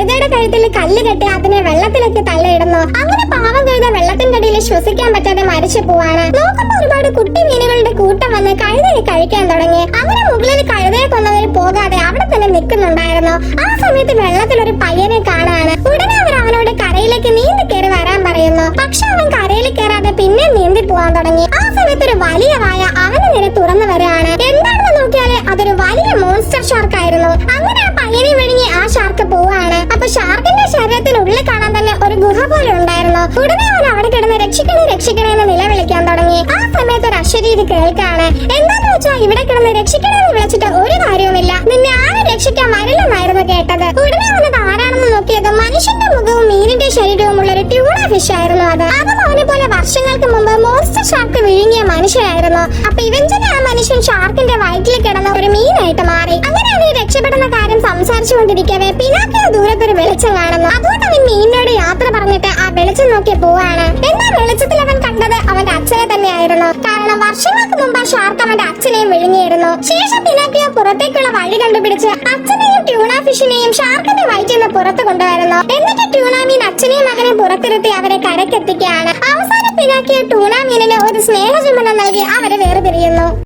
കഴുതയുടെ കഴുത്തിൽ കല്ല് കെട്ടി അതിനെ വെള്ളത്തിലേക്ക് തള്ളിയിടുന്നു. അങ്ങനെ പാവം കഴുത വെള്ളത്തിനടിയിൽ ശ്വസിക്കാൻ പറ്റാതെ മരിച്ചു പോവാണ്. നോക്കുമ്പോൾ ഒരുപാട് കുട്ടി മീനുകളുടെ കൂട്ടം വന്ന് കഴുതയെ കഴിക്കാൻ തുടങ്ങി. അങ്ങനെ മുകളിൽ കഴുതയെ കൊന്നവർ പോകാതെ അവിടെ തന്നെ നിൽക്കുന്നുണ്ടായിരുന്നു. ആ സമയത്ത് വെള്ളത്തിൽ ഒരു പയ്യനെ കാണാണ്. ഉടനെ അവർ അവനോട് കരയിലേക്ക് നീന്തി കയറി വരാൻ പറയുന്നു. പക്ഷെ അവൻ കരയിൽ കയറാതെ പിന്നെ നീന്തി പോവാൻ തുടങ്ങി. ആ സമയത്ത് ഒരു വലിയ വായ അവന് നേരെ തുറന്നു വരികയാണ്. എന്താണെന്ന് നോക്കിയാല് അതൊരു വലിയ മോൺസ്റ്റർ ഷാർക്ക് ആയിരുന്നു. അങ്ങനെ ആ പയ്യനെ വിഴുങ്ങി ആ ഷാർക്ക് പോവാണ്. അപ്പൊ ഷാർക്കിന്റെ ശരീരത്തിനുള്ളിൽ കാണാൻ തന്നെ ഒരു ഗുഹ പോലെ ഉണ്ടായിരുന്നു. ഉടനെ അവൻ അവിടെ കിടന്ന് രക്ഷിക്കണേ രക്ഷിക്കണേ എന്ന് നിലവിളിക്കാൻ തുടങ്ങി. ആ സമയത്ത് ഒരു അശരീരി കേൾക്കാണ്. എന്താന്ന് വെച്ചാൽ ഇവിടെ കിടന്ന് രക്ഷിക്കണേ എന്ന് വിളിച്ചിട്ട് ഒരു കാര്യവുമില്ല, നിന്നെ ആരും രക്ഷിക്കാൻ വരില്ലെന്നായിരുന്നു കേട്ടത്. ഉടനെ അവനത് ആരാണെന്ന് നോക്കിയത് മനുഷ്യന്റെ മുഖവും മീനിന്റെ ശരീരവും ഉള്ള ഒരു ട്യൂണ ഫിഷ് ആയിരുന്നു. അതും അവനെ പോലെ വർഷങ്ങൾക്ക് മുമ്പ് മോൺസ്റ്റർ ഷാർക്ക് വിഴുങ്ങിയ മനുഷ്യനായിരുന്നു. അപ്പൊ ഇവഞ്ചലി ആ മനുഷ്യൻ ഷാർക്കിന്റെ വയറ്റിൽ കിടന്ന ഒരു മീനായിട്ട് മാറി. അങ്ങനെ അവന് രക്ഷപ്പെടുന്ന കാര്യം സംസാരിച്ചുകൊണ്ടിരിക്കവേ പിനാക്കിയോ ദൂരത്തൊരു വെളിച്ചം കാണുന്നു. അതുകൊണ്ട് അവൻ മീനിനോട് യാത്ര പറഞ്ഞിട്ട് ആ വെളിച്ചം നോക്കി പോവാണ്. എന്നാൽ വെളിച്ചത്തിൽ അവൻ കണ്ടത് അവന്റെ അച്ഛനെ തന്നെയായിരുന്നു. കാരണം വർഷങ്ങൾക്ക് മുമ്പ് ആ ഷാർക്ക് അവന്റെ അച്ഛനെയും വിഴുങ്ങിയിരുന്നു. ശേഷം പിനാക്കിയോ പുറത്തേക്കുള്ള വഴി കണ്ടുപിടിച്ച് അച്ഛനെയും ട്യൂണ ഫിഷിനെയും ഷാർക്കിന്റെ വയറ്റിൽ നിന്ന് പുറത്ത് കൊണ്ടുവരുന്നു. എന്നിട്ട് ട്യൂണ മീൻ അച്ഛനെയും മകനെയും പുറത്തിരുത്തി അവരെ കരക്കെത്തിക്കുകയാണ്. അവസാനം പിനാക്കിയോ ട്യൂണ മീനെ